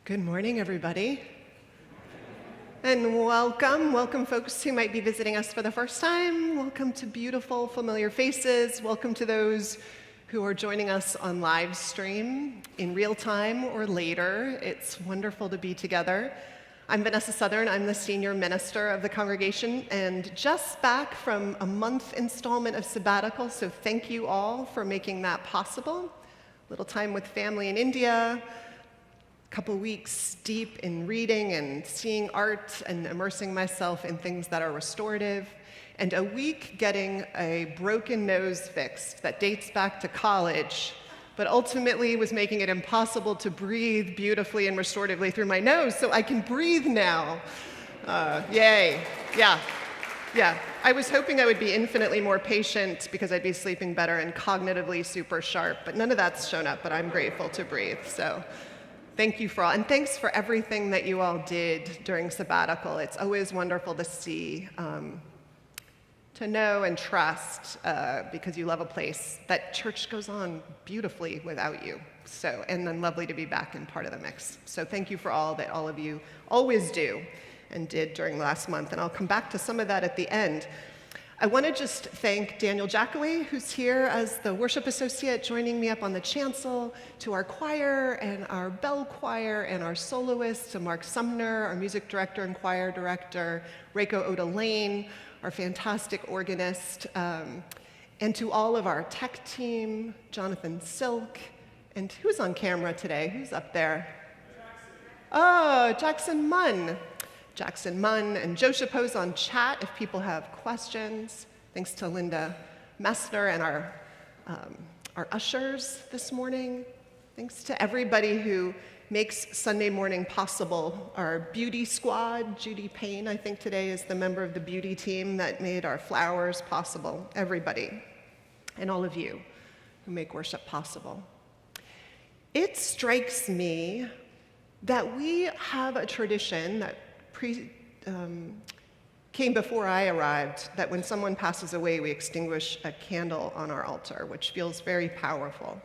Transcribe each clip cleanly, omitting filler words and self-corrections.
Good morning, everybody. And welcome folks who might be visiting us for the first time. Welcome to beautiful, familiar faces. Welcome to those who are joining us on Livestream in real time or later. It's wonderful to be together. I'm Vanessa Southern. I'm the senior minister of the congregation and just back from a month installment of sabbatical, so thank you all for making that possible. A little time with family in India, a couple weeks deep in reading and seeing art and immersing myself in things that are restorative, and a week getting a broken nose fixed that dates back to college, but ultimately was making it impossible to breathe beautifully and restoratively through my nose, so I can breathe now. Yay. Yeah. I was hoping I would be infinitely more patient because I'd be sleeping better and cognitively super sharp, but none of that's shown up, but I'm grateful to breathe, so thank you for all, and thanks for everything that you all did during sabbatical. It's always wonderful to see, to know and trust, because you love a place, that church goes on beautifully without you. So, and then lovely to be back and part of the mix. So thank you for all that all of you always do and did during last month, and I'll come back to some of that at the end. I want to just thank Daniel Jackoway, who's here as the worship associate, joining me up on the chancel, to our choir and our bell choir and our soloists, to Mark Sumner, our music director and choir director, Reiko Oda Lane, our fantastic organist, and to all of our tech team, Jonathan Silk, and who's on camera today? Who's up there? Oh, Jackson Munn. Jackson Munn and Joe Chapeau's on chat if people have questions. Thanks to Linda Messner and our ushers this morning. Thanks to everybody who makes Sunday morning possible. Our beauty squad, Judy Payne, I think today is the member of the beauty team that made our flowers possible. Everybody, and all of you who make worship possible. It strikes me that we have a tradition that came before I arrived, that when someone passes away, we extinguish a candle on our altar, which feels very powerful.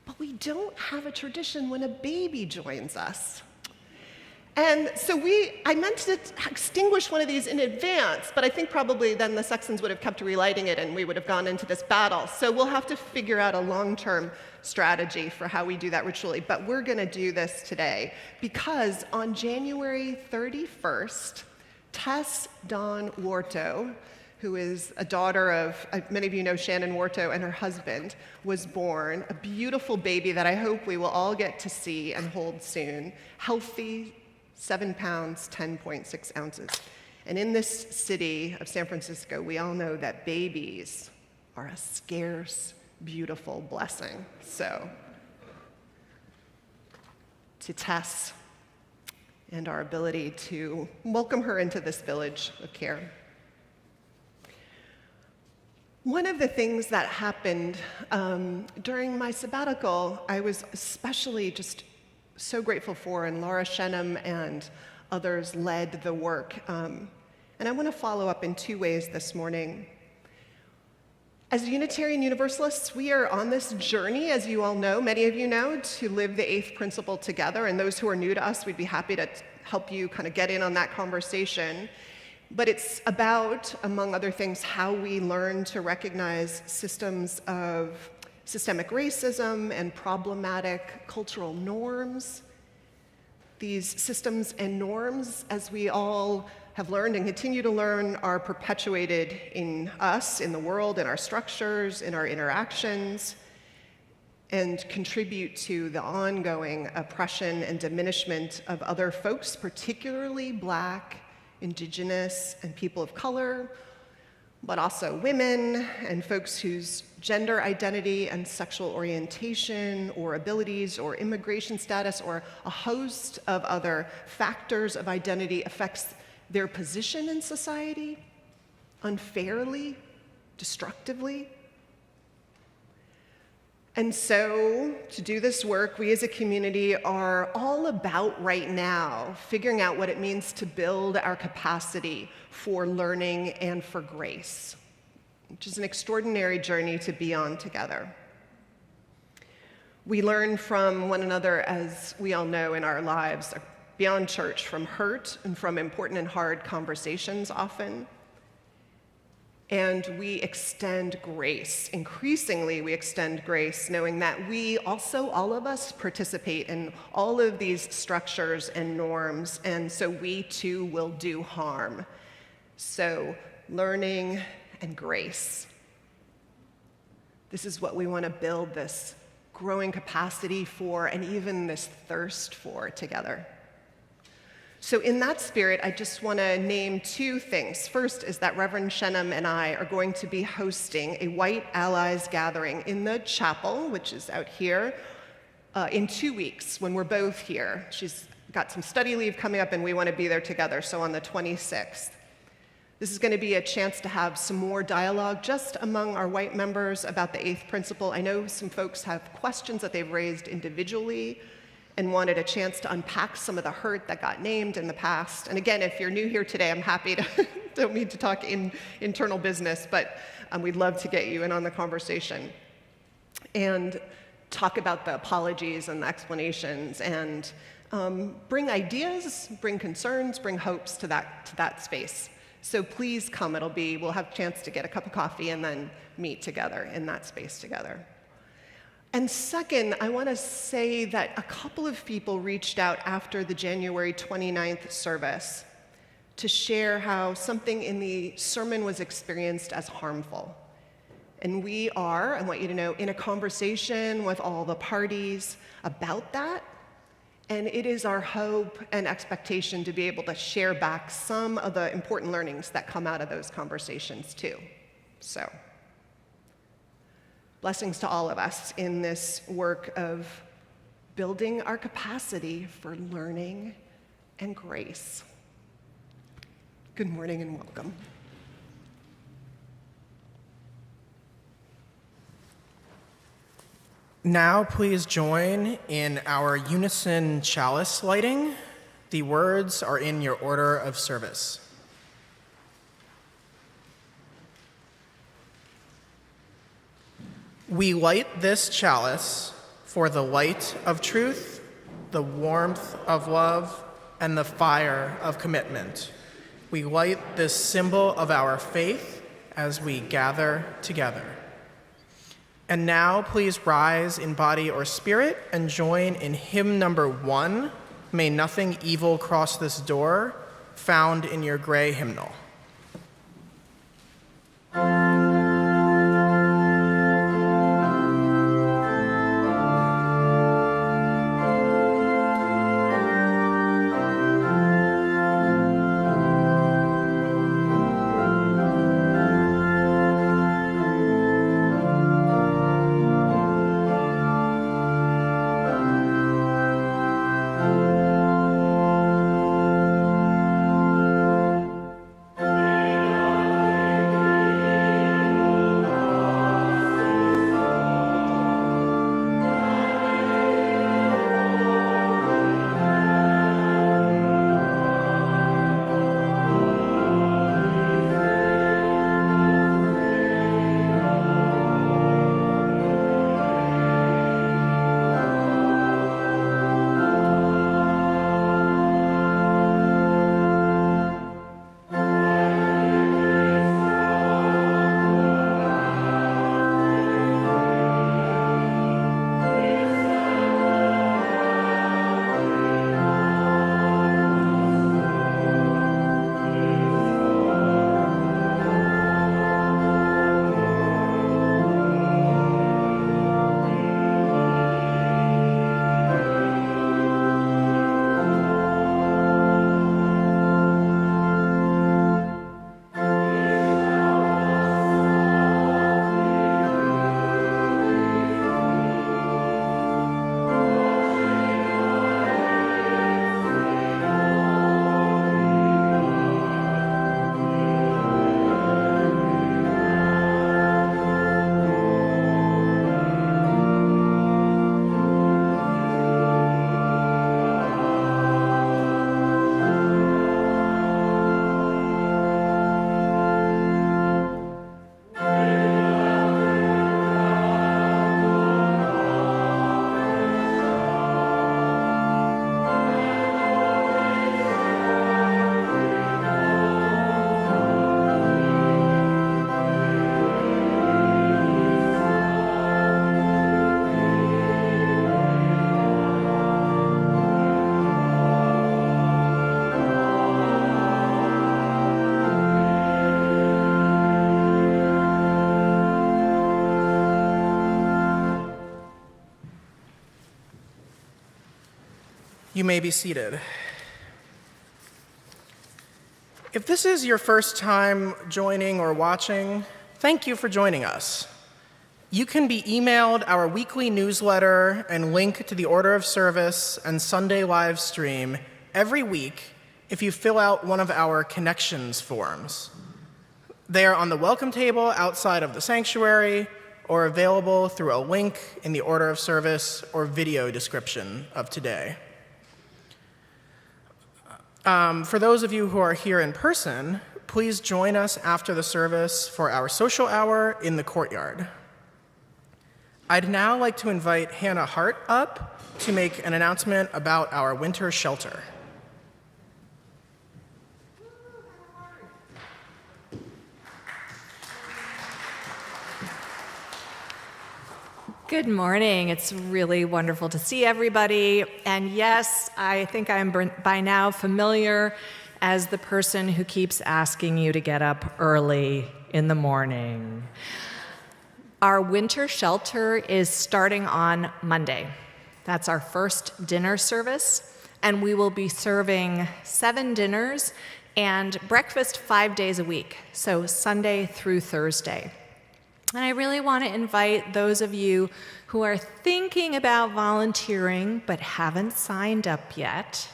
But we don't have a tradition when a baby joins us. And so I meant to extinguish one of these in advance, but I think probably then the sextons would have kept relighting it and we would have gone into this battle. So we'll have to figure out a long-term strategy for how we do that ritually. But we're going to do this today because on January 31st, Tess Dawn Warto, who is a daughter of, many of you know Shannon Warto and her husband, was born, a beautiful baby that I hope we will all get to see and hold soon, healthy, 7 pounds, 10.6 ounces. And in this city of San Francisco, we all know that babies are a scarce, beautiful blessing. So, to Tess and our ability to welcome her into this village of care. One of the things that happened during my sabbatical, I was especially just so grateful for, and Laura Shenham and others led the work. And I want to follow up in 2 ways this morning. As Unitarian Universalists, we are on this journey, as you all know, many of you know, to live the 8th principle together. And those who are new to us, we'd be happy to help you kind of get in on that conversation. But it's about, among other things, how we learn to recognize systems of systemic racism and problematic cultural norms. These systems and norms, as we all have learned and continue to learn, are perpetuated in us, in the world, in our structures, in our interactions, and contribute to the ongoing oppression and diminishment of other folks, particularly Black, Indigenous, and people of color, but also women and folks whose gender identity and sexual orientation or abilities or immigration status or a host of other factors of identity affects their position in society unfairly, destructively. And so, to do this work, we as a community are all about right now figuring out what it means to build our capacity for learning and for grace, which is an extraordinary journey to be on together. We learn from one another, as we all know in our lives, beyond church, from hurt and from important and hard conversations often. And we extend grace. Increasingly, we extend grace, knowing that we also, all of us, participate in all of these structures and norms, and so we too will do harm. So, learning and grace. This is what we want to build this growing capacity for, and even this thirst for together. So in that spirit, I just want to name 2 things. First is that Reverend Shenham and I are going to be hosting a White Allies gathering in the chapel, which is out here, in 2 weeks when we're both here. She's got some study leave coming up and we want to be there together, so on the 26th. This is going to be a chance to have some more dialogue just among our white members about the 8th principle. I know some folks have questions that they've raised individually and wanted a chance to unpack some of the hurt that got named in the past. And again, if you're new here today, I'm happy to, don't mean to talk in internal business, but we'd love to get you in on the conversation and talk about the apologies and the explanations and bring ideas, bring concerns, bring hopes to that space. So please come. We'll have a chance to get a cup of coffee and then meet together in that space together. And second, I want to say that a couple of people reached out after the January 29th service to share how something in the sermon was experienced as harmful. And we are, I want you to know, in a conversation with all the parties about that. And it is our hope and expectation to be able to share back some of the important learnings that come out of those conversations too. So, blessings to all of us in this work of building our capacity for learning and grace. Good morning and welcome. Now please join in our unison chalice lighting. The words are in your order of service. We light this chalice for the light of truth, the warmth of love, and the fire of commitment. We light this symbol of our faith as we gather together. And now please rise in body or spirit and join in hymn number 1, May Nothing Evil Cross This Door, found in your gray hymnal. You may be seated. If this is your first time joining or watching, thank you for joining us. You can be emailed our weekly newsletter and link to the order of service and Sunday live stream every week if you fill out one of our connections forms. They are on the welcome table outside of the sanctuary or available through a link in the order of service or video description of today. For those of you who are here in person, please join us after the service for our social hour in the courtyard. I'd now like to invite Hannah Hart up to make an announcement about our winter shelter. Good morning. It's really wonderful to see everybody. And yes, I think I'm by now familiar as the person who keeps asking you to get up early in the morning. Our winter shelter is starting on Monday. That's our first dinner service, and we will be serving 7 dinners and breakfast 5 days a week, so Sunday through Thursday. And I really want to invite those of you who are thinking about volunteering but haven't signed up yet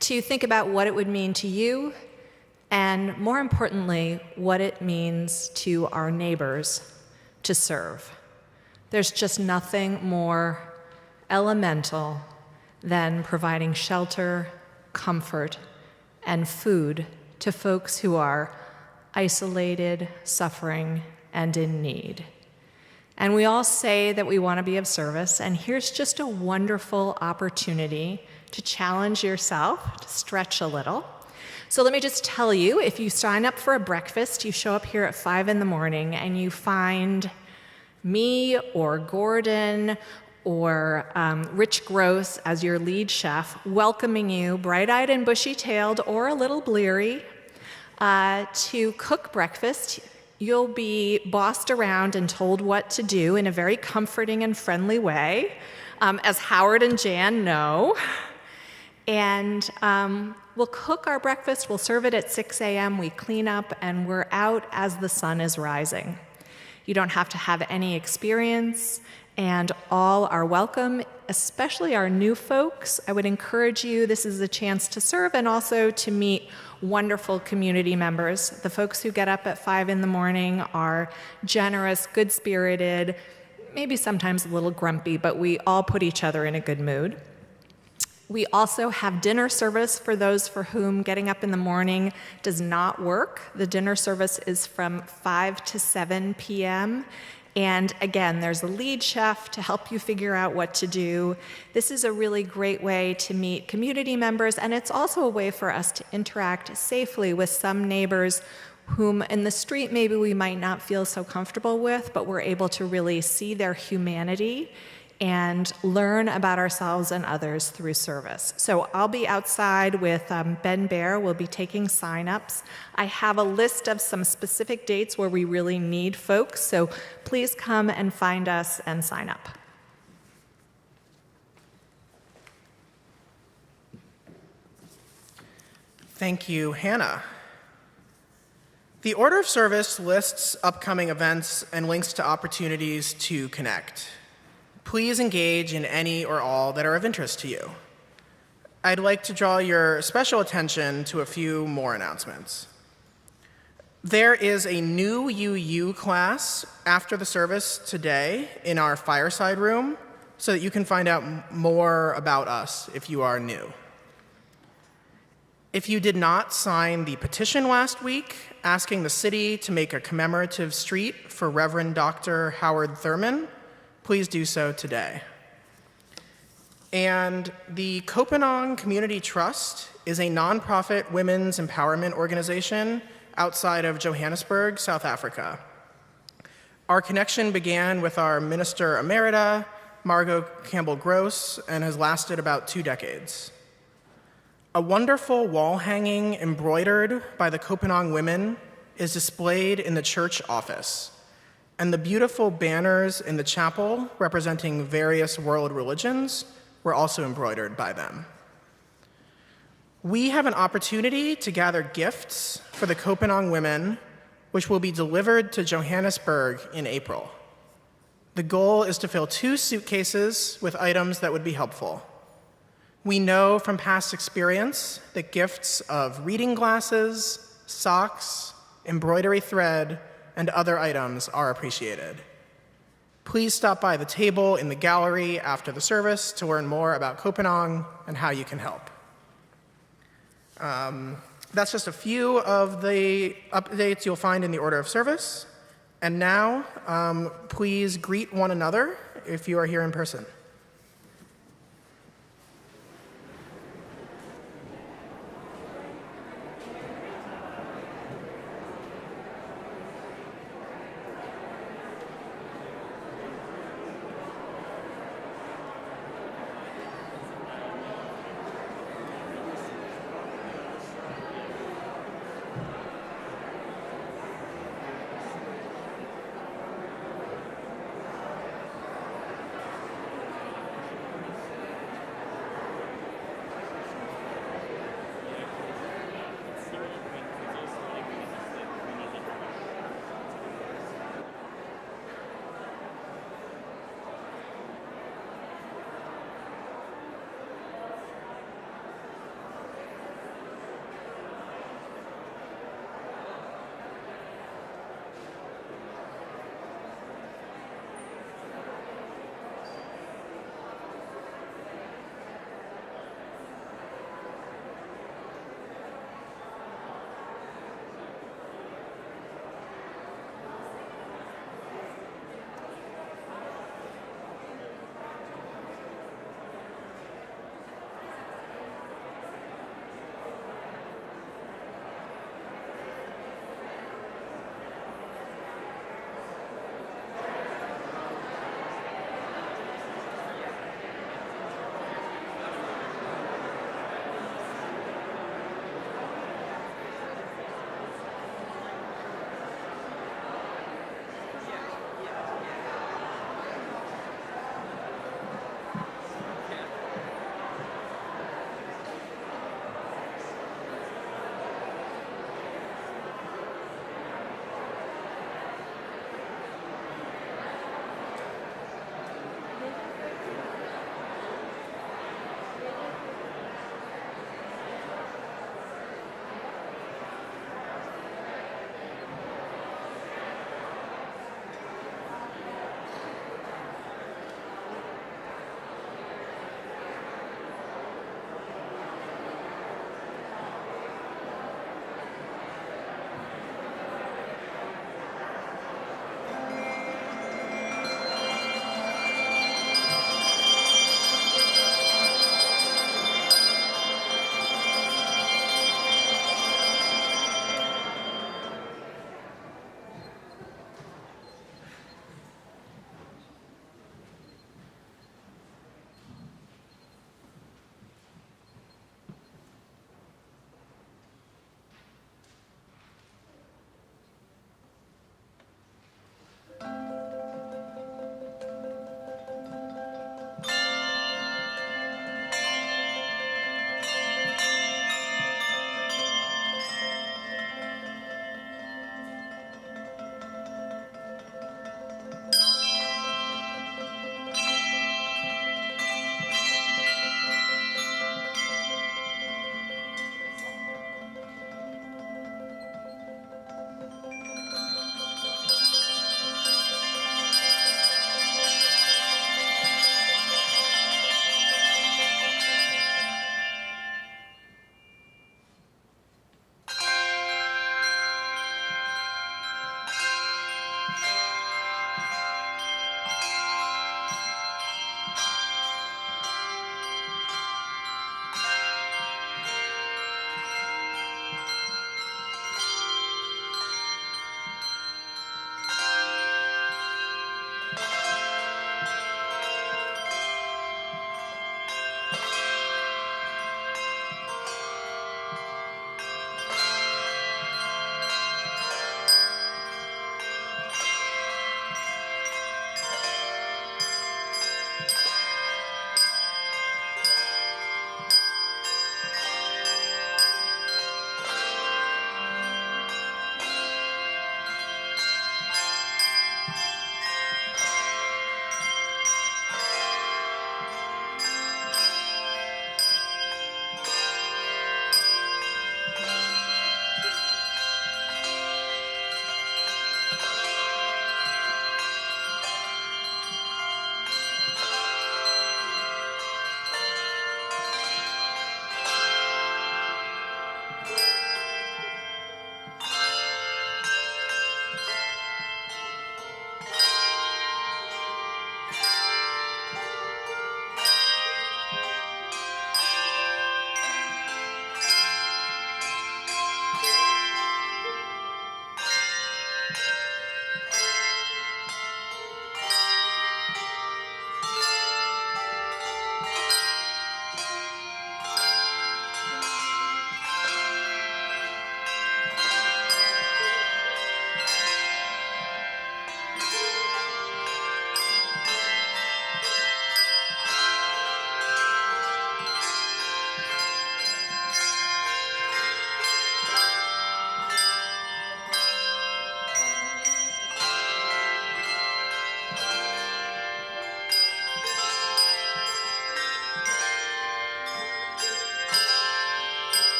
to think about what it would mean to you and, more importantly, what it means to our neighbors to serve. There's just nothing more elemental than providing shelter, comfort, and food to folks who are isolated, suffering, and in need. And we all say that we want to be of service, and here's just a wonderful opportunity to challenge yourself, to stretch a little. So let me just tell you, if you sign up for a breakfast, you show up here at 5 in the morning and you find me or Gordon or Rich Gross as your lead chef welcoming you, bright-eyed and bushy-tailed or a little bleary, to cook breakfast. You'll be bossed around and told what to do in a very comforting and friendly way, as Howard and Jan know. And we'll cook our breakfast, we'll serve it at 6 a.m., we clean up, and we're out as the sun is rising. You don't have to have any experience, and all are welcome, especially our new folks. I would encourage you, this is a chance to serve and also to meet wonderful community members. The folks who get up at 5 in the morning are generous, good-spirited, maybe sometimes a little grumpy, but we all put each other in a good mood. We also have dinner service for those for whom getting up in the morning does not work. The dinner service is from 5 to 7 p.m., and again, there's a lead chef to help you figure out what to do. This is a really great way to meet community members, and it's also a way for us to interact safely with some neighbors whom in the street maybe we might not feel so comfortable with, but we're able to really see their humanity and learn about ourselves and others through service. So I'll be outside with Ben Bear. We'll be taking sign-ups. I have a list of some specific dates where we really need folks, so please come and find us and sign up. Thank you, Hannah. The order of service lists upcoming events and links to opportunities to connect. Please engage in any or all that are of interest to you. I'd like to draw your special attention to a few more announcements. There is a new UU class after the service today in our fireside room so that you can find out more about us if you are new. If you did not sign the petition last week asking the city to make a commemorative street for Reverend Dr. Howard Thurman, please do so today. And the Kopenhagen Community Trust is a nonprofit women's empowerment organization outside of Johannesburg, South Africa. Our connection began with our Minister Emerita, Margot Campbell-Gross, and has lasted about 2 decades. A wonderful wall hanging embroidered by the Kopenhagen women is displayed in the church office, and the beautiful banners in the chapel representing various world religions were also embroidered by them. We have an opportunity to gather gifts for the Kopenhagen women, which will be delivered to Johannesburg in April. The goal is to fill 2 suitcases with items that would be helpful. We know from past experience that gifts of reading glasses, socks, embroidery thread, and other items are appreciated. Please stop by the table in the gallery after the service to learn more about Kopenhagen and how you can help. That's just a few of the updates you'll find in the order of service. And now, please greet one another if you are here in person.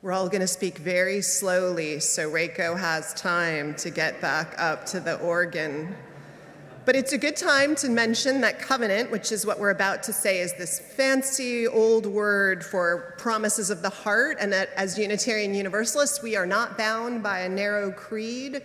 We're all going to speak very slowly so Reiko has time to get back up to the organ. But it's a good time to mention that covenant, which is what we're about to say, is this fancy old word for promises of the heart, and that as Unitarian Universalists, we are not bound by a narrow creed,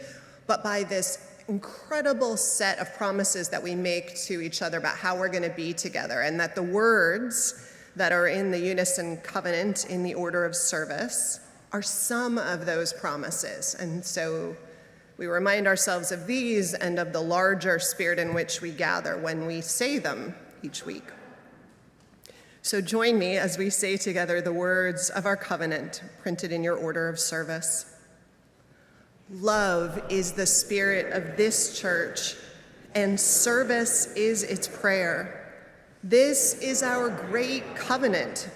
but by this incredible set of promises that we make to each other about how we're going to be together, and that the words that are in the unison covenant in the order of service are some of those promises. And so we remind ourselves of these and of the larger spirit in which we gather when we say them each week. So join me as we say together the words of our covenant printed in your order of service. Love is the spirit of this church, and service is its prayer. This is our great covenant,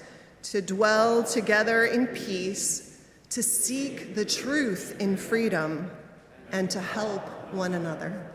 to dwell together in peace, to seek the truth in freedom, and to help one another.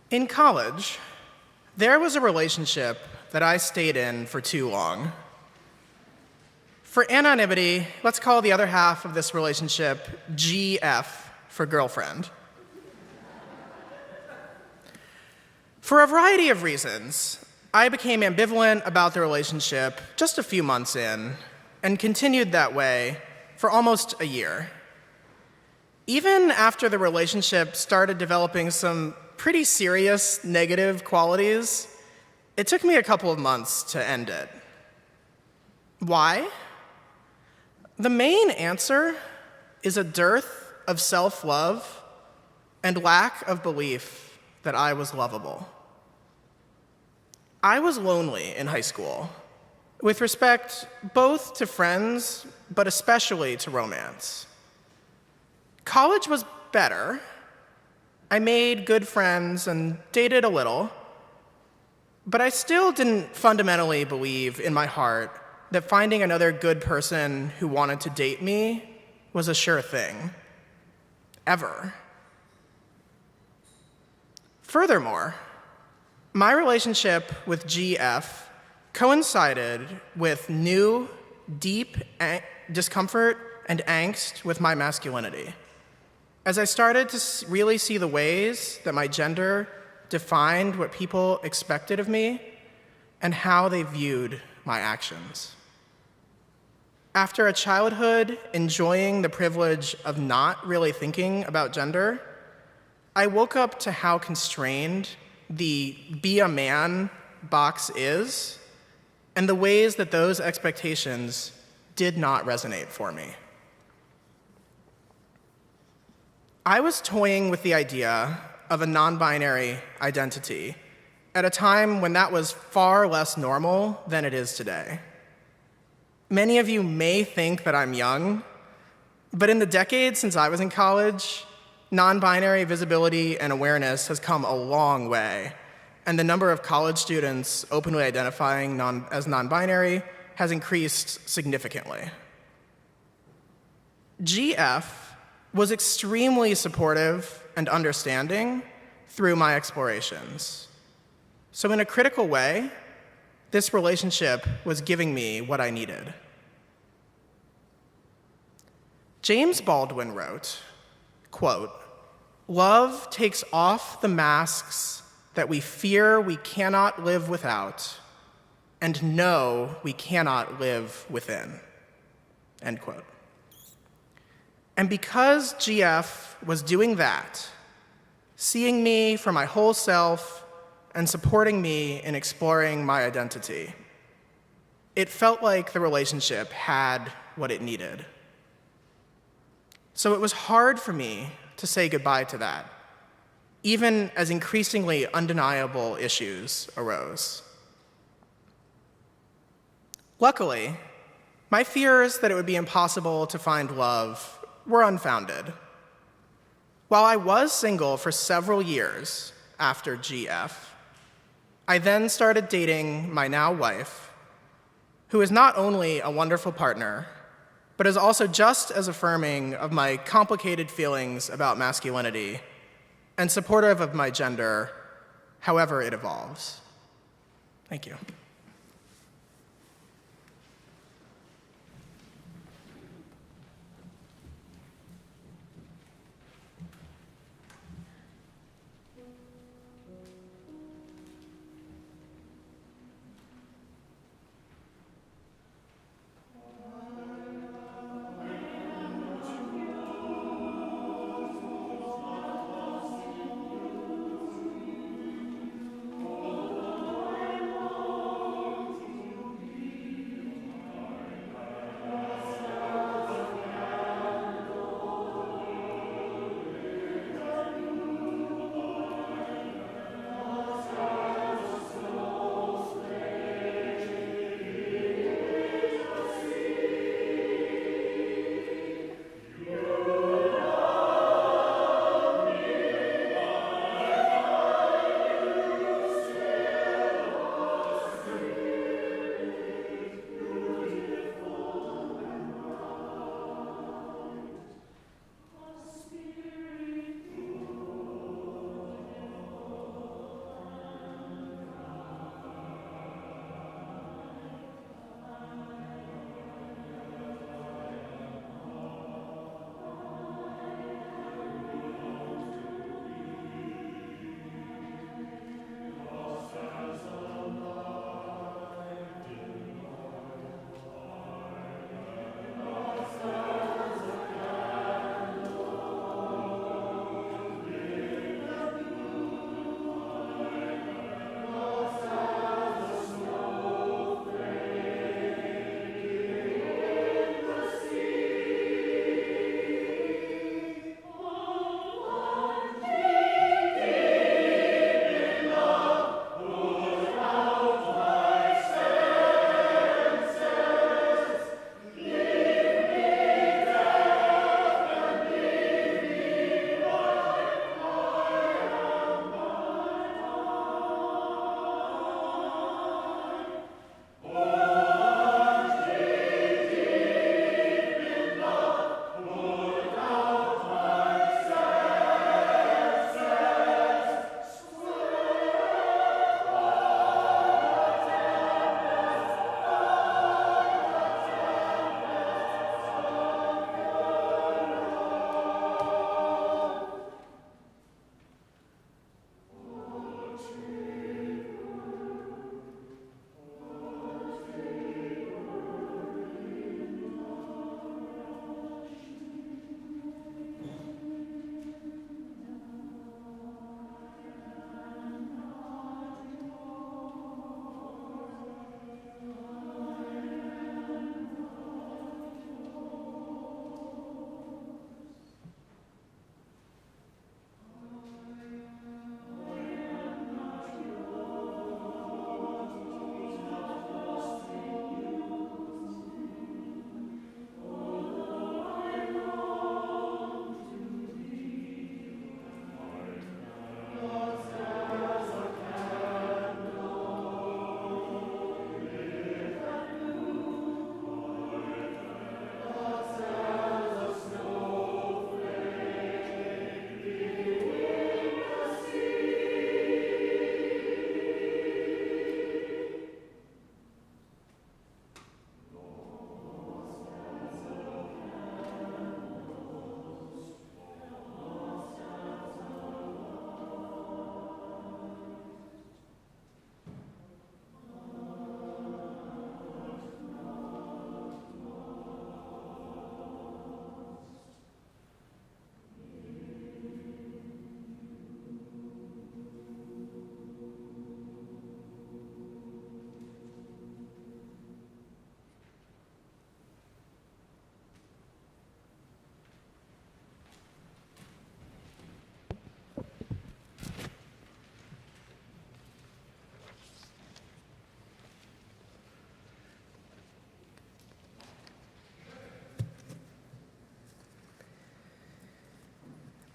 In college, there was a relationship that I stayed in for too long. For anonymity, let's call the other half of this relationship GF for girlfriend. For a variety of reasons, I became ambivalent about the relationship just a few months in, and continued that way for almost a year. Even after the relationship started developing some pretty serious negative qualities, it took me a couple of months to end it. Why? The main answer is a dearth of self-love and lack of belief that I was lovable. I was lonely in high school, with respect both to friends, but especially to romance. College was better. I made good friends and dated a little, but I still didn't fundamentally believe in my heart that finding another good person who wanted to date me was a sure thing, ever. Furthermore, my relationship with GF coincided with new, deep discomfort and angst with my masculinity, as I started to really see the ways that my gender defined what people expected of me and how they viewed my actions. After a childhood enjoying the privilege of not really thinking about gender, I woke up to how constrained the be a man box is, and the ways that those expectations did not resonate for me. I was toying with the idea of a non-binary identity at a time when that was far less normal than it is today. Many of you may think that I'm young, but in the decades since I was in college, non-binary visibility and awareness has come a long way, and the number of college students openly identifying as non-binary has increased significantly. GF was extremely supportive and understanding through my explorations. So in a critical way, this relationship was giving me what I needed. James Baldwin wrote, quote, "Love takes off the masks that we fear we cannot live without and know we cannot live within," end quote. And because GF was doing that, seeing me for my whole self and supporting me in exploring my identity, it felt like the relationship had what it needed. So it was hard for me to say goodbye to that, even as increasingly undeniable issues arose. Luckily, my fears that it would be impossible to find love were unfounded. While I was single for several years after GF, I then started dating my now wife, who is not only a wonderful partner, but is also just as affirming of my complicated feelings about masculinity and supportive of my gender, however it evolves. Thank you.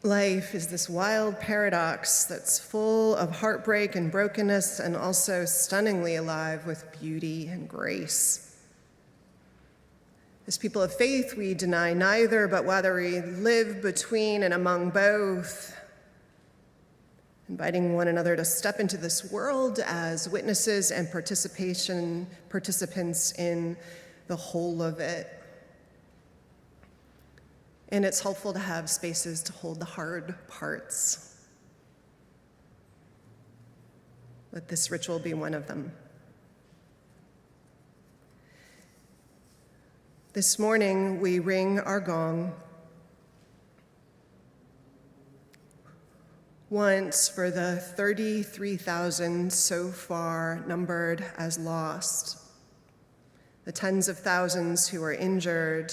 Life is this wild paradox that's full of heartbreak and brokenness and also stunningly alive with beauty and grace. As people of faith, we deny neither, but rather we live between and among both, inviting one another to step into this world as witnesses and participants in the whole of it. And it's helpful to have spaces to hold the hard parts. Let this ritual be one of them. This morning, we ring our gong once for the 33,000 so far numbered as lost, the tens of thousands who are injured,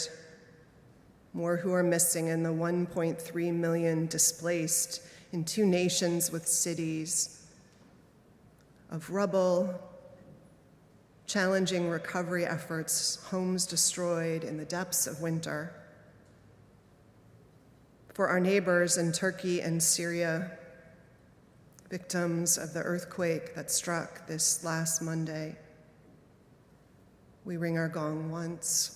more who are missing, and the 1.3 million displaced in 2 nations with cities of rubble, challenging recovery efforts, homes destroyed in the depths of winter. For our neighbors in Turkey and Syria, victims of the earthquake that struck this last Monday, we ring our gong once.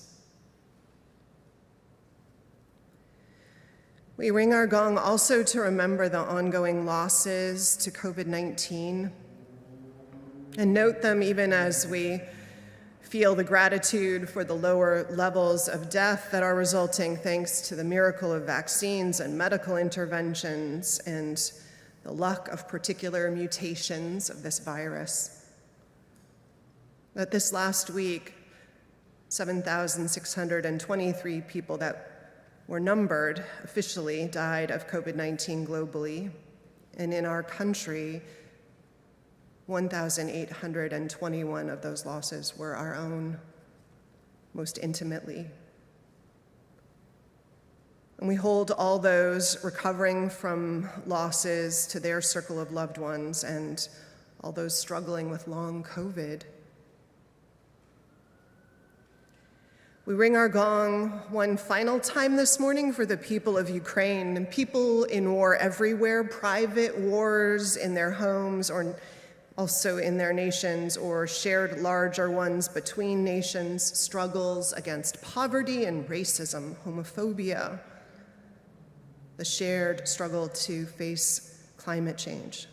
We ring our gong also to remember the ongoing losses to COVID-19 and note them even as we feel the gratitude for the lower levels of death that are resulting thanks to the miracle of vaccines and medical interventions and the luck of particular mutations of this virus. That this last week, 7,623 people that were numbered officially died of COVID-19 globally, and in our country, 1,821 of those losses were our own, most intimately. And we hold all those recovering from losses to their circle of loved ones and all those struggling with long COVID. We ring our gong one final time this morning for the people of Ukraine and people in war everywhere, private wars in their homes or also in their nations, or shared larger ones between nations, struggles against poverty and racism, homophobia, the shared struggle to face climate change.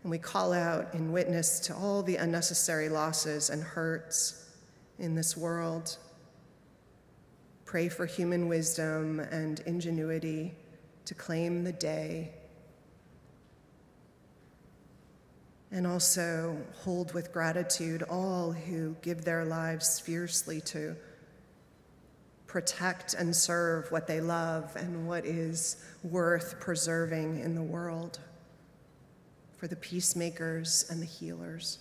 And we call out in witness to all the unnecessary losses and hurts in this world. Pray for human wisdom and ingenuity to claim the day. And also hold with gratitude all who give their lives fiercely to protect and serve what they love and what is worth preserving in the world. For the peacemakers and the healers.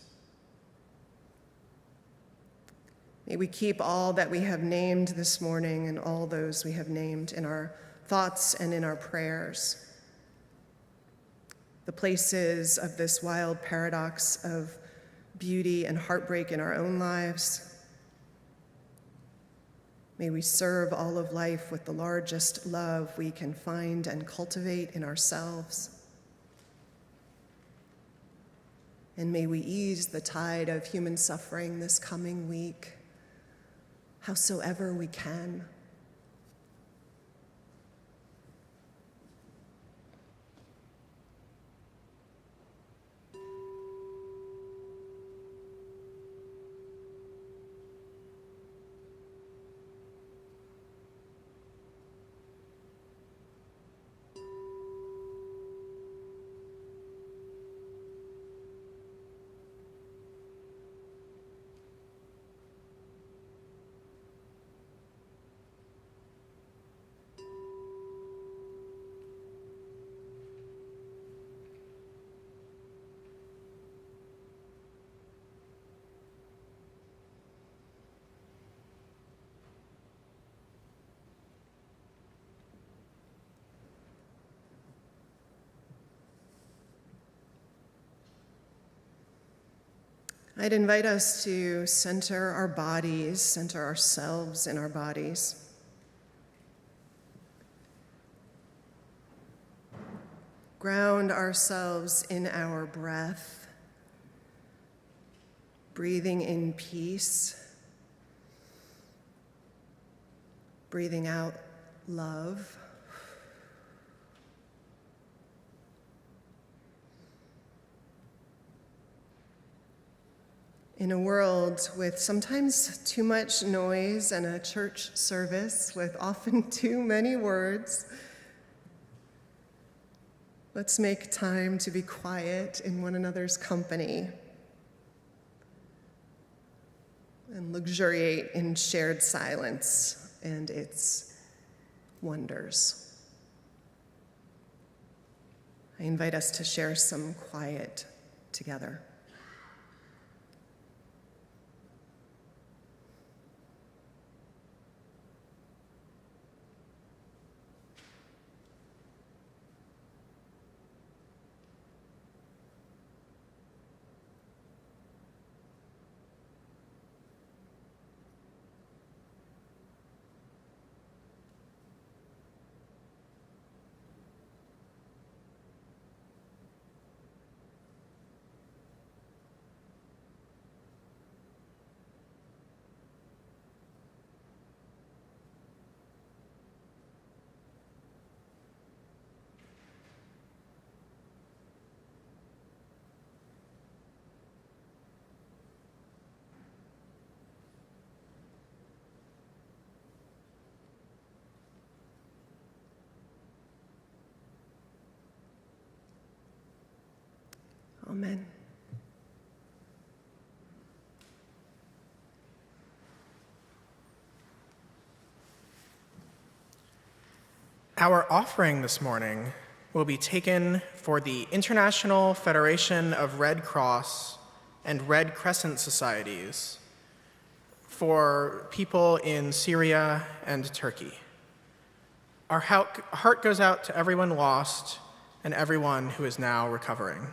May we keep all that we have named this morning and all those we have named in our thoughts and in our prayers. The places of this wild paradox of beauty and heartbreak in our own lives. May we serve all of life with the largest love we can find and cultivate in ourselves. And may we ease the tide of human suffering this coming week, howsoever we can. I'd invite us to center our bodies, center ourselves in our bodies. ground ourselves in our breath, breathing in peace, breathing out love. In a world with sometimes too much noise and a church service with often too many words, let's make time to be quiet in one another's company and luxuriate in shared silence and its wonders. I invite us to share some quiet together. Amen. Our offering this morning will be taken for the International Federation of Red Cross and Red Crescent Societies for people in Syria and Turkey. Our heart goes out to everyone lost and everyone who is now recovering.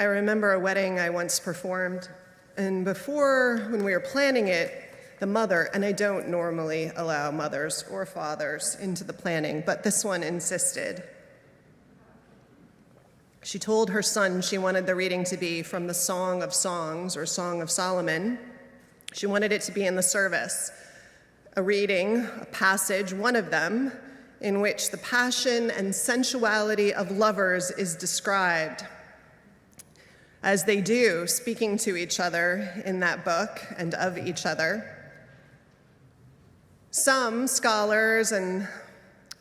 I remember a wedding I once performed, and when we were planning it, the mother, and I don't normally allow mothers or fathers into the planning, but this one insisted. She told her son she wanted the reading to be from the Song of Songs, or Song of Solomon. She wanted it to be in the service, a reading, a passage, one of them, in which the passion and sensuality of lovers is described, as they do, speaking to each other in that book and of each other. Some scholars and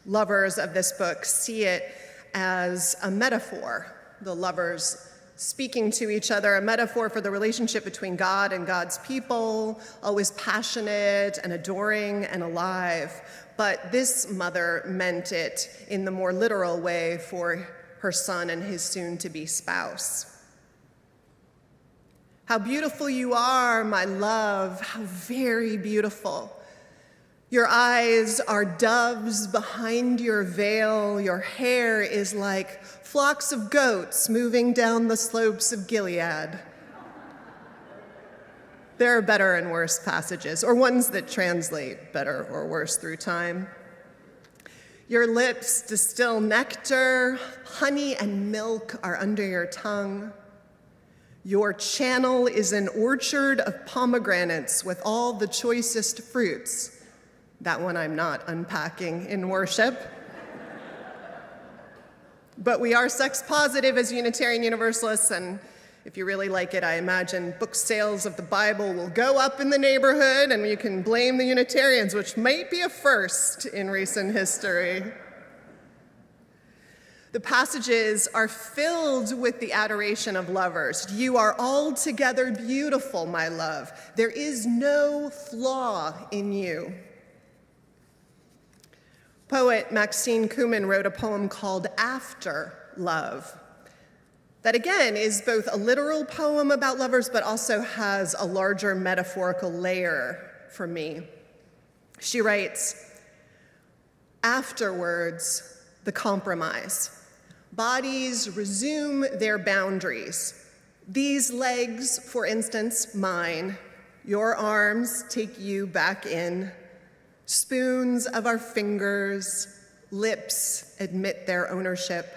lovers of this book see it as a metaphor, the lovers speaking to each other, a metaphor for the relationship between God and God's people, always passionate and adoring and alive. But this mother meant it in the more literal way for her son and his soon-to-be spouse. How beautiful you are, my love, how very beautiful. Your eyes are doves behind your veil. Your hair is like flocks of goats moving down the slopes of Gilead. There are better and worse passages, or ones that translate better or worse through time. Your lips distill nectar, honey and milk are under your tongue. Your channel is an orchard of pomegranates with all the choicest fruits. That one I'm not unpacking in worship. But we are sex positive as Unitarian Universalists, and if you really like it, I imagine book sales of the Bible will go up in the neighborhood, and you can blame the Unitarians, which might be a first in recent history. The passages are filled with the adoration of lovers. You are altogether beautiful, my love. There is no flaw in you. Poet Maxine Kumin wrote a poem called After Love, that again is both a literal poem about lovers, but also has a larger metaphorical layer for me. She writes, afterwards, the compromise. Bodies resume their boundaries. These legs, for instance, mine, your arms take you back in. Spoons of our fingers, lips admit their ownership.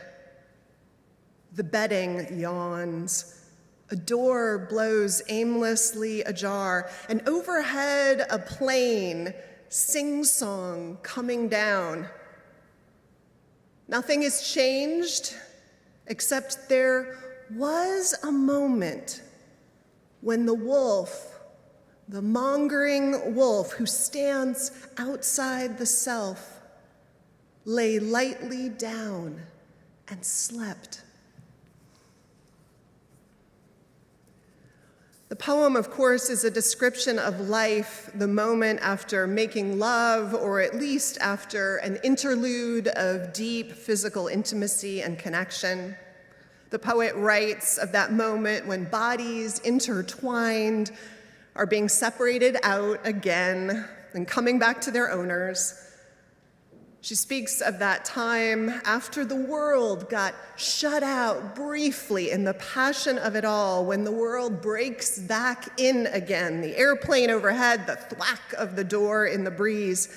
The bedding yawns. A door blows aimlessly ajar, and overhead a plane, sing-song coming down. Nothing is changed, except there was a moment when the wolf, the mongering wolf who stands outside the self, lay lightly down and slept. The poem, of course, is a description of life the moment after making love, or at least after an interlude of deep physical intimacy and connection. The poet writes of that moment when bodies intertwined are being separated out again and coming back to their owners. She speaks of that time after the world got shut out briefly in the passion of it all, when the world breaks back in again, the airplane overhead, the thwack of the door in the breeze.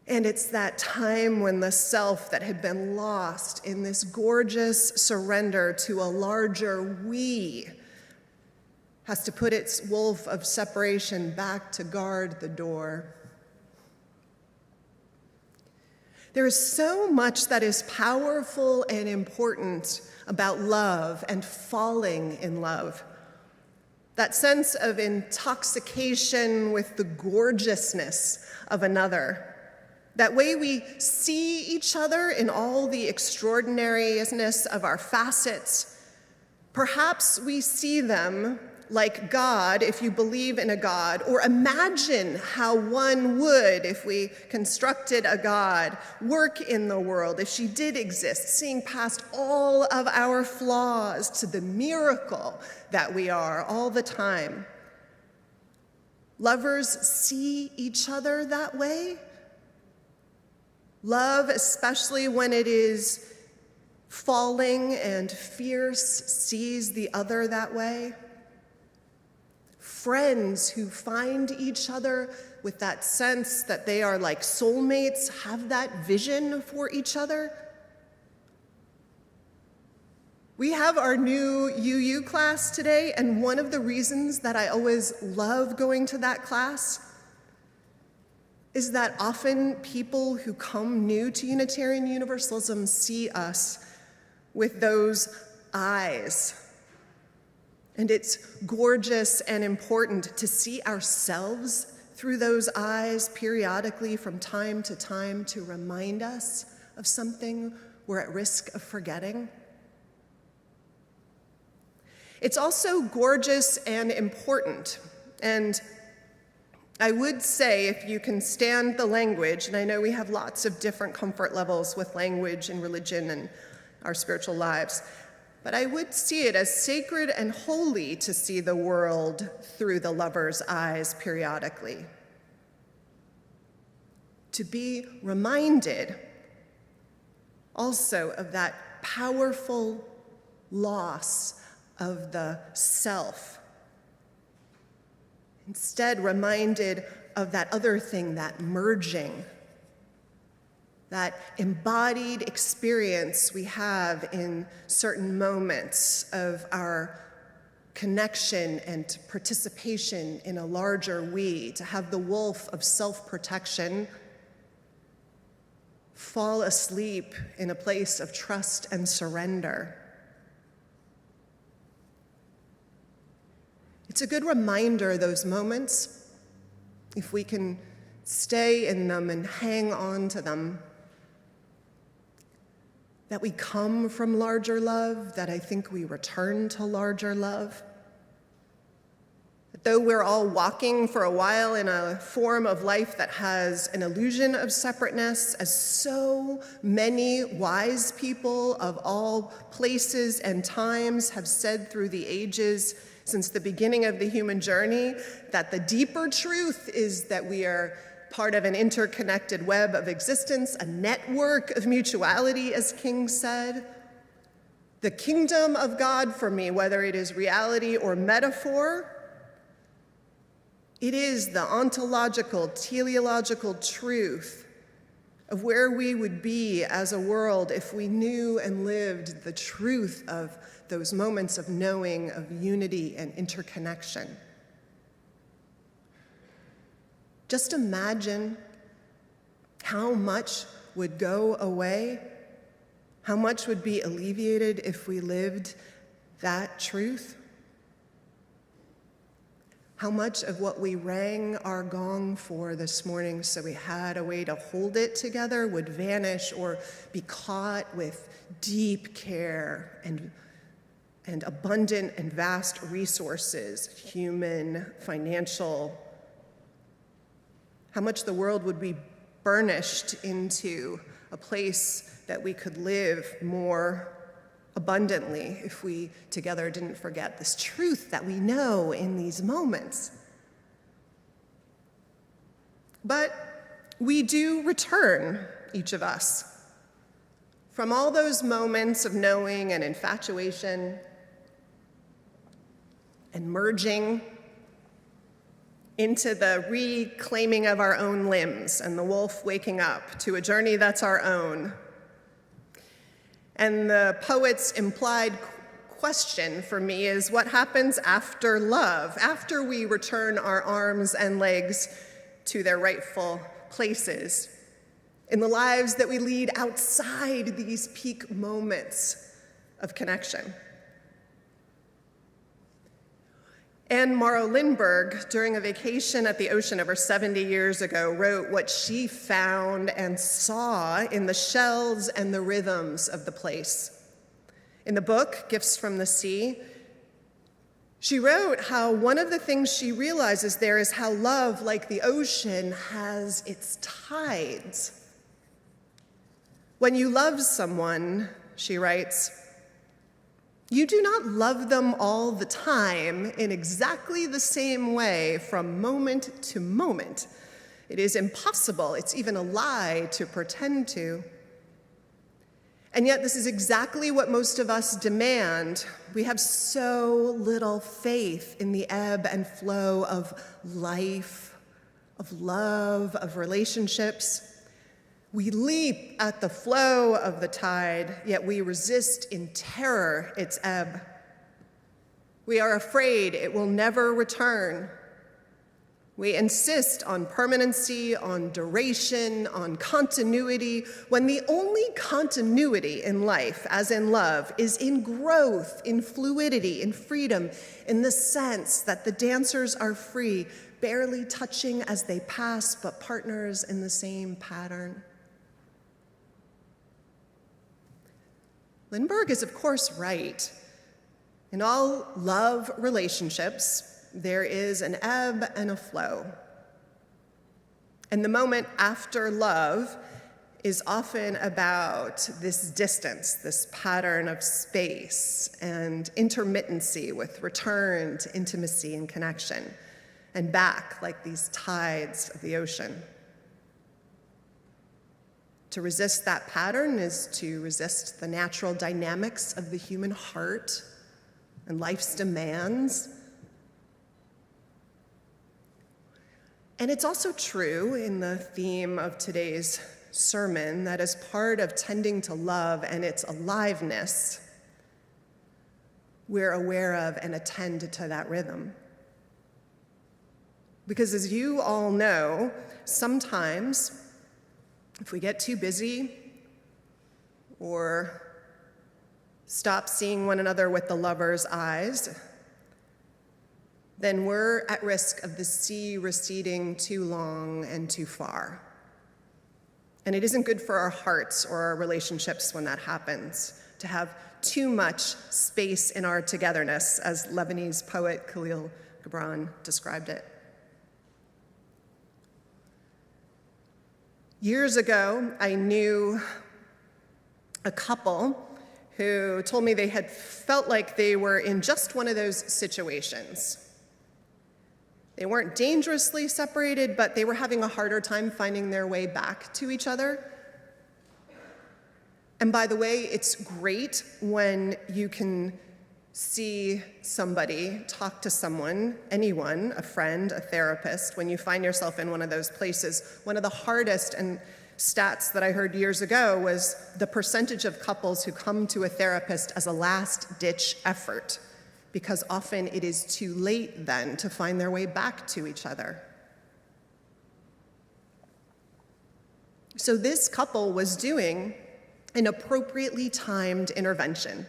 And it's that time when the self that had been lost in this gorgeous surrender to a larger we has to put its wolf of separation back to guard the door. There is so much that is powerful and important about love and falling in love. That sense of intoxication with the gorgeousness of another. That way we see each other in all the extraordinariness of our facets. Perhaps we see them like God, if you believe in a God, or imagine how one would, if we constructed a God, work in the world, if she did exist, seeing past all of our flaws to the miracle that we are all the time. Lovers see each other that way. Love, especially when it is falling and fierce sees the other that way. Friends who find each other with that sense that they are like soulmates, have that vision for each other. We have our new UU class today, and one of the reasons that I always love going to that class is that often people who come new to Unitarian Universalism see us with those eyes. And it's gorgeous and important to see ourselves through those eyes periodically from time to time to remind us of something we're at risk of forgetting. It's also gorgeous and important, and I would say if you can stand the language, and I know we have lots of different comfort levels with language and religion and our spiritual lives, but I would see it as sacred and holy to see the world through the lover's eyes periodically. To be reminded also of that powerful loss of the self. Instead, reminded of that other thing, that merging, that embodied experience we have in certain moments of our connection and participation in a larger we, to have the wolf of self-protection fall asleep in a place of trust and surrender. It's a good reminder, those moments, if we can stay in them and hang on to them, that we come from larger love, that I think we return to larger love. That though we're all walking for a while in a form of life that has an illusion of separateness, as so many wise people of all places and times have said through the ages, since the beginning of the human journey, that the deeper truth is that we are part of an interconnected web of existence, a network of mutuality, as King said. The kingdom of God for me, whether it is reality or metaphor, it is the ontological, teleological truth of where we would be as a world if we knew and lived the truth of those moments of knowing, of unity and interconnection. Just imagine how much would go away, how much would be alleviated if we lived that truth. How much of what we rang our gong for this morning so we had a way to hold it together would vanish or be caught with deep care and abundant and vast resources, human, financial. How much the world would be burnished into a place that we could live more abundantly if we together didn't forget this truth that we know in these moments. But we do return, each of us, from all those moments of knowing and infatuation and merging into the reclaiming of our own limbs and the wolf waking up to a journey that's our own. And the poet's implied question for me is, what happens after love, after we return our arms and legs to their rightful places in the lives that we lead outside these peak moments of connection? Anne Morrow Lindbergh, during a vacation at the ocean over 70 years ago, wrote what she found and saw in the shells and the rhythms of the place. In the book, Gifts from the Sea, she wrote how one of the things she realizes there is how love, like the ocean, has its tides. When you love someone, she writes, you do not love them all the time in exactly the same way from moment to moment. It is impossible, it's even a lie to pretend to. And yet this is exactly what most of us demand. We have so little faith in the ebb and flow of life, of love, of relationships. We leap at the flow of the tide, yet we resist in terror its ebb. We are afraid it will never return. We insist on permanency, on duration, on continuity, when the only continuity in life, as in love, is in growth, in fluidity, in freedom, in the sense that the dancers are free, barely touching as they pass, but partners in the same pattern. Lindbergh is, of course, right. In all love relationships, there is an ebb and a flow. And the moment after love is often about this distance, this pattern of space and intermittency with return to intimacy and connection, and back like these tides of the ocean. To resist that pattern is to resist the natural dynamics of the human heart and life's demands. And it's also true in the theme of today's sermon that as part of tending to love and its aliveness, we're aware of and attend to that rhythm. Because as you all know, sometimes if we get too busy or stop seeing one another with the lover's eyes, then we're at risk of the sea receding too long and too far. And it isn't good for our hearts or our relationships when that happens, to have too much space in our togetherness, as Lebanese poet Khalil Gibran described it. Years ago, I knew a couple who told me they had felt like they were in just one of those situations. They weren't dangerously separated, but they were having a harder time finding their way back to each other. And by the way, it's great when you can see somebody, talk to someone, anyone, a friend, a therapist, when you find yourself in one of those places. One of the hardest stats that I heard years ago was the percentage of couples who come to a therapist as a last-ditch effort, because often it is too late then to find their way back to each other. So this couple was doing an appropriately timed intervention.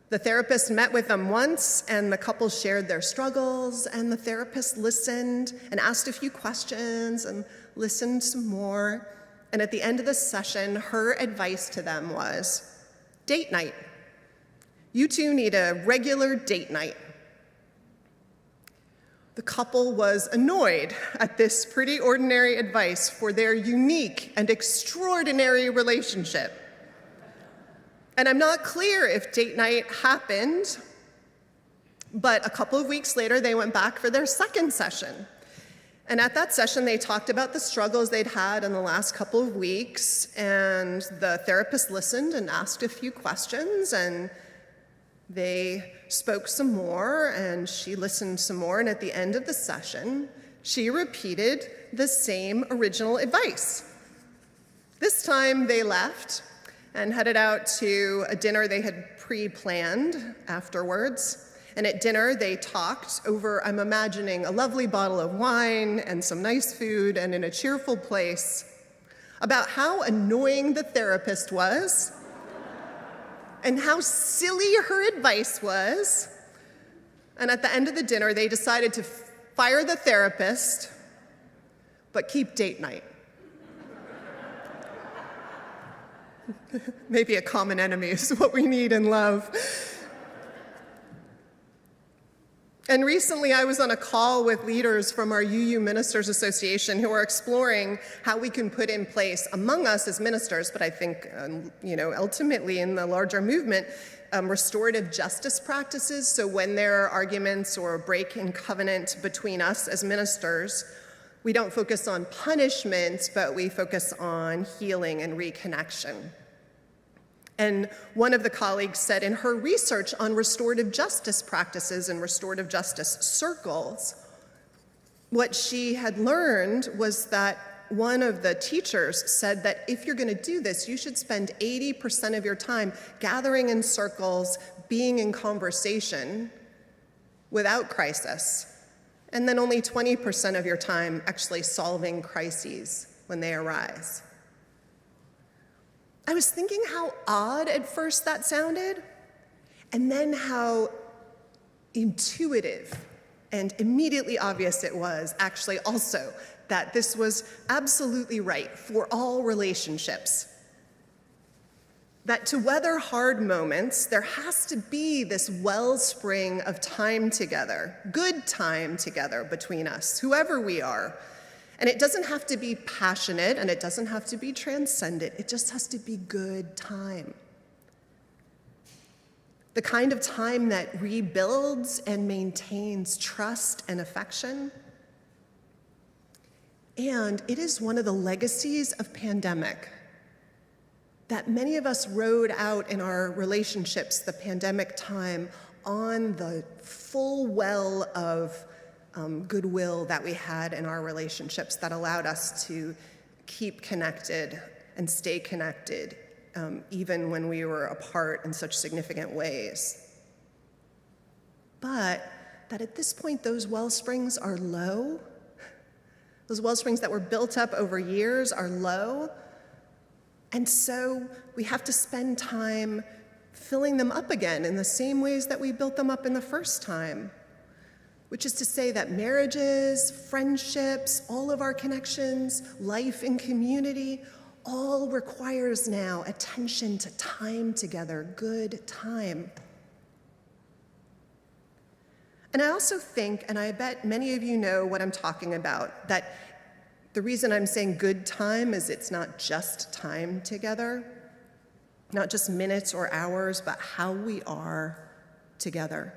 The therapist met with them once, and the couple shared their struggles, and the therapist listened and asked a few questions and listened some more. And at the end of the session, her advice to them was, date night. You two need a regular date night. The couple was annoyed at this pretty ordinary advice for their unique and extraordinary relationship. And I'm not clear if date night happened, but a couple of weeks later, they went back for their second session. And at that session, they talked about the struggles they'd had in the last couple of weeks, and the therapist listened and asked a few questions, and they spoke some more, and she listened some more, and at the end of the session, she repeated the same original advice. This time, they left and headed out to a dinner they had pre-planned afterwards. And at dinner, they talked over, I'm imagining, a lovely bottle of wine and some nice food and in a cheerful place, about how annoying the therapist was and how silly her advice was. And at the end of the dinner, they decided to fire the therapist, but keep date night. Maybe a common enemy is what we need in love. And recently I was on a call with leaders from our UU Ministers Association who are exploring how we can put in place among us as ministers, but I think ultimately in the larger movement, restorative justice practices. So when there are arguments or a break in covenant between us as ministers, we don't focus on punishment, but we focus on healing and reconnection. And one of the colleagues said in her research on restorative justice practices and restorative justice circles, what she had learned was that one of the teachers said that if you're going to do this, you should spend 80% of your time gathering in circles, being in conversation without crisis, and then only 20% of your time actually solving crises when they arise. I was thinking how odd at first that sounded, and then how intuitive and immediately obvious it was actually also that this was absolutely right for all relationships. That to weather hard moments, there has to be this wellspring of time together, good time together between us, whoever we are. And it doesn't have to be passionate, and it doesn't have to be transcendent. It just has to be good time. The kind of time that rebuilds and maintains trust and affection. And it is one of the legacies of pandemic that many of us rode out in our relationships, the pandemic time, on the full well of goodwill that we had in our relationships that allowed us to keep connected and stay connected, even when we were apart in such significant ways. But that at this point, those well springs are low. Those well springs that were built up over years are low. And so we have to spend time filling them up again in the same ways that we built them up in the first time. Which is to say that marriages, friendships, all of our connections, life in community, all requires now attention to time together, good time. And I also think, and I bet many of you know what I'm talking about, that the reason I'm saying good time is it's not just time together, not just minutes or hours, but how we are together.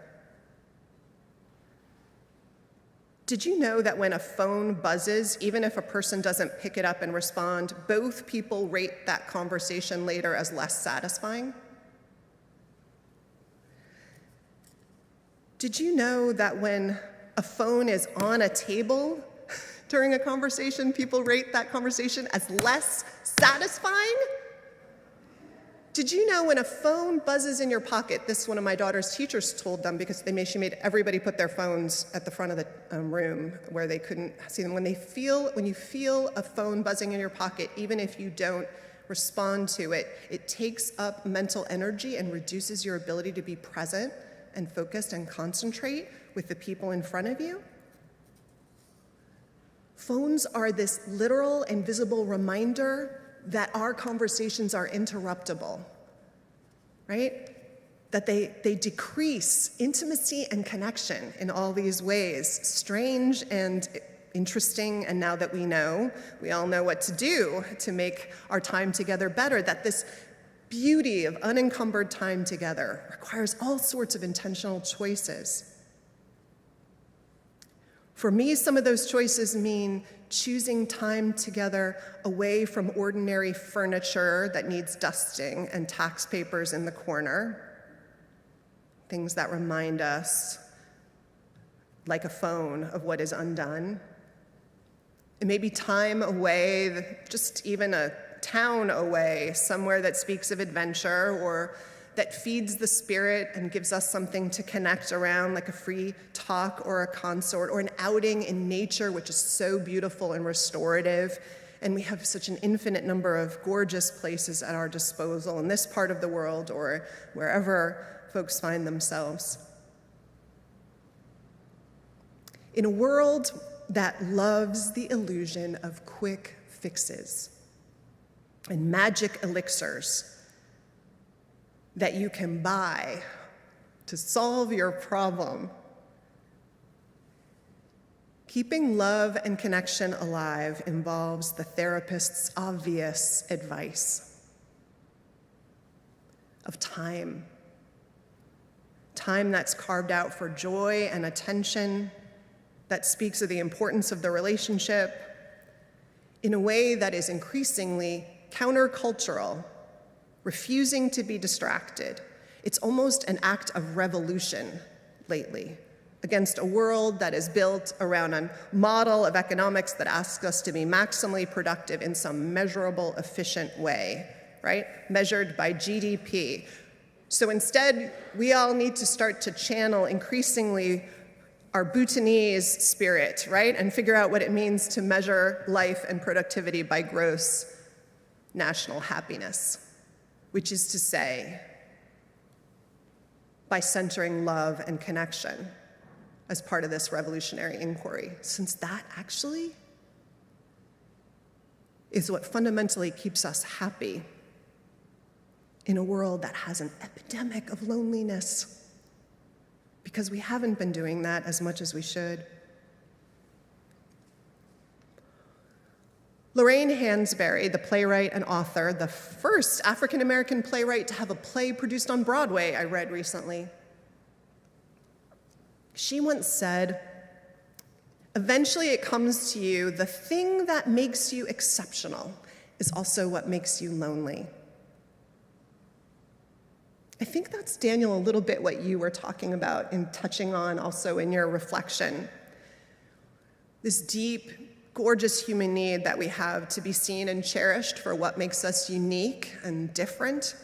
Did you know that when a phone buzzes, even if a person doesn't pick it up and respond, both people rate that conversation later as less satisfying? Did you know that when a phone is on a table during a conversation, people rate that conversation as less satisfying? Did you know when a phone buzzes in your pocket, this one of my daughter's teachers told them because she made everybody put their phones at the front of the room where they couldn't see them. When you feel a phone buzzing in your pocket, even if you don't respond to it, it takes up mental energy and reduces your ability to be present and focused and concentrate with the people in front of you. Phones are this literal and visible reminder that our conversations are interruptible, right? That they decrease intimacy and connection in all these ways, strange and interesting, and now that we all know what to do to make our time together better, that this beauty of unencumbered time together requires all sorts of intentional choices. For me, some of those choices mean choosing time together away from ordinary furniture that needs dusting and tax papers in the corner, things that remind us, like a phone, of what is undone. It may be time away, just even a town away, somewhere that speaks of adventure or that feeds the spirit and gives us something to connect around, like a free talk or a consort, or an outing in nature, which is so beautiful and restorative. And we have such an infinite number of gorgeous places at our disposal in this part of the world or wherever folks find themselves. In a world that loves the illusion of quick fixes and magic elixirs that you can buy to solve your problem, keeping love and connection alive involves the therapist's obvious advice of time. Time that's carved out for joy and attention, that speaks of the importance of the relationship in a way that is increasingly countercultural refusing to be distracted. It's almost an act of revolution lately against a world that is built around a model of economics that asks us to be maximally productive in some measurable, efficient way, right? Measured by GDP. So instead, we all need to start to channel increasingly our Bhutanese spirit, right? And figure out what it means to measure life and productivity by gross national happiness, which is to say, by centering love and connection as part of this revolutionary inquiry, since that actually is what fundamentally keeps us happy in a world that has an epidemic of loneliness, because we haven't been doing that as much as we should. Lorraine Hansberry, the playwright and author, the first African-American playwright to have a play produced on Broadway, I read recently. She once said, "Eventually it comes to you, the thing that makes you exceptional is also what makes you lonely." I think that's, Daniel, a little bit what you were talking about and touching on also in your reflection. This deep, gorgeous human need that we have to be seen and cherished for what makes us unique and different,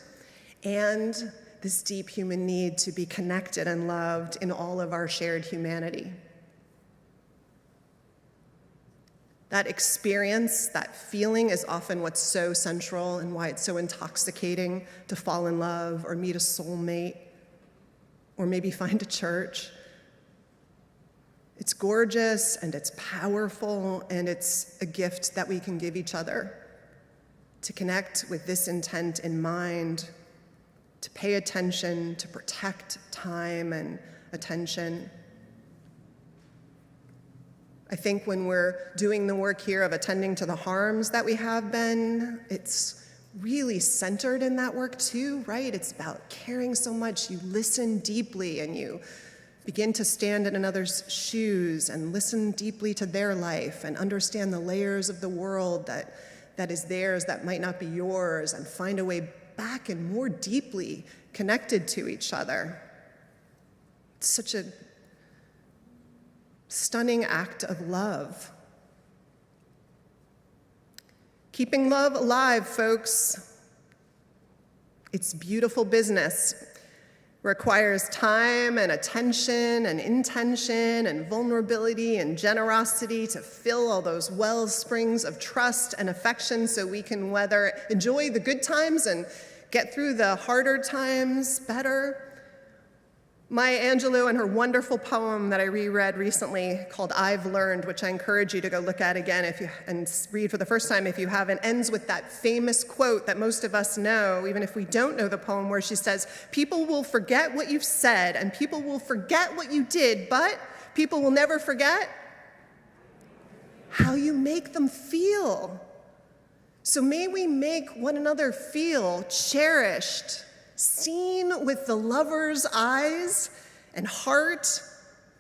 and this deep human need to be connected and loved in all of our shared humanity. That experience, that feeling is often what's so central and why it's so intoxicating to fall in love or meet a soulmate or maybe find a church. It's gorgeous and it's powerful and it's a gift that we can give each other to connect with this intent in mind, to pay attention, to protect time and attention. I think when we're doing the work here of attending to the harms that we have been, it's really centered in that work too, right? It's about caring so much. You listen deeply and you begin to stand in another's shoes and listen deeply to their life and understand the layers of the world that is theirs that might not be yours, and find a way back and more deeply connected to each other. It's such a stunning act of love. Keeping love alive, folks. It's beautiful business. Requires time and attention and intention and vulnerability and generosity to fill all those well springs of trust and affection so we can enjoy the good times and get through the harder times better. Maya Angelou and her wonderful poem that I reread recently called "I've Learned," which I encourage you to go look at again and read for the first time if you haven't, ends with that famous quote that most of us know, even if we don't know the poem, where she says, "People will forget what you've said and people will forget what you did, but people will never forget how you make them feel." So may we make one another feel cherished, seen with the lover's eyes and heart,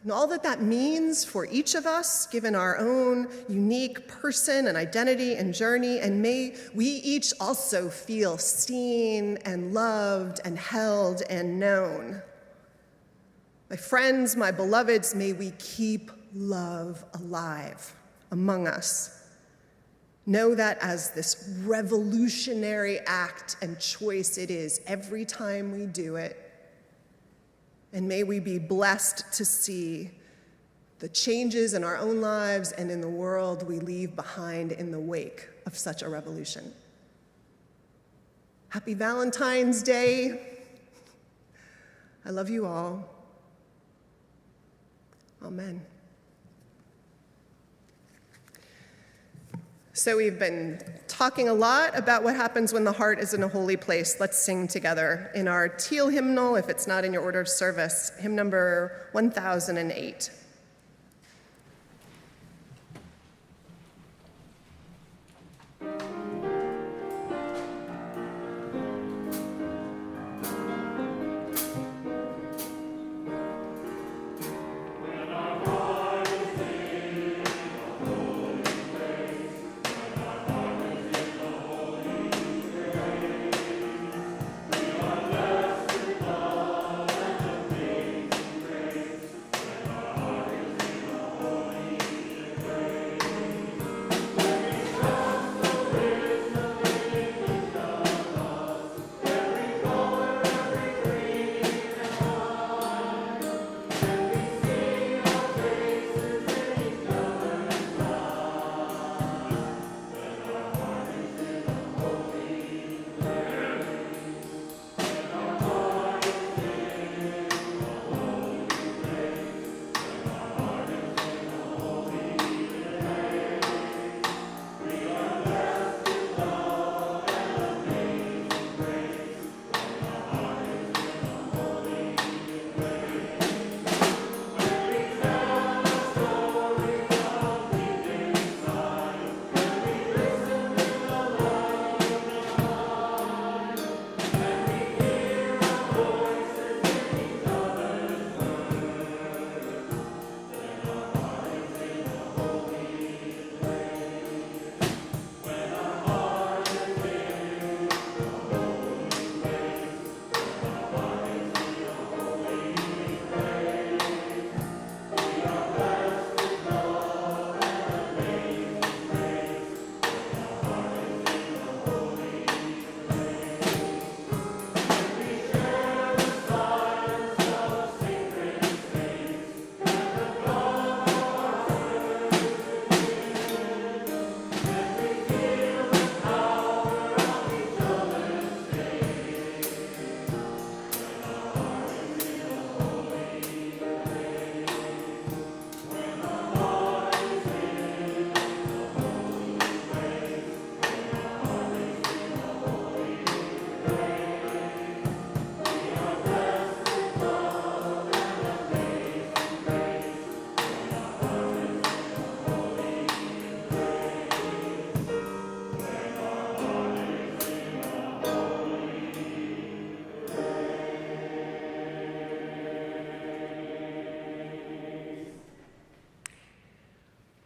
and all that that means for each of us, given our own unique person and identity and journey, and may we each also feel seen and loved and held and known. My friends, my beloveds, may we keep love alive among us. Know that as this revolutionary act and choice it is every time we do it. And may we be blessed to see the changes in our own lives and in the world we leave behind in the wake of such a revolution. Happy Valentine's Day. I love you all. Amen. So we've been talking a lot about what happens when the heart is in a holy place. Let's sing together in our teal hymnal, if it's not in your order of service, hymn number 1008.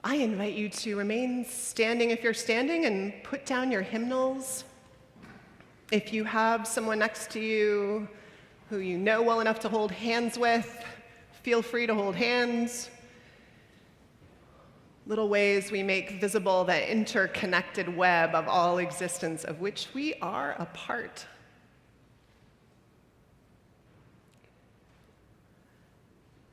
I invite you to remain standing if you're standing and put down your hymnals. If you have someone next to you who you know well enough to hold hands with, feel free to hold hands. Little ways we make visible that interconnected web of all existence of which we are a part.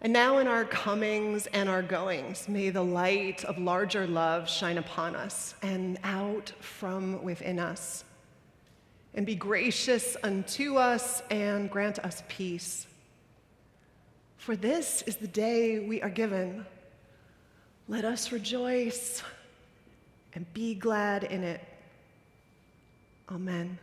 And now in our comings and our goings, may the light of larger love shine upon us and out from within us, and be gracious unto us and grant us peace. For this is the day we are given. Let us rejoice and be glad in it. Amen.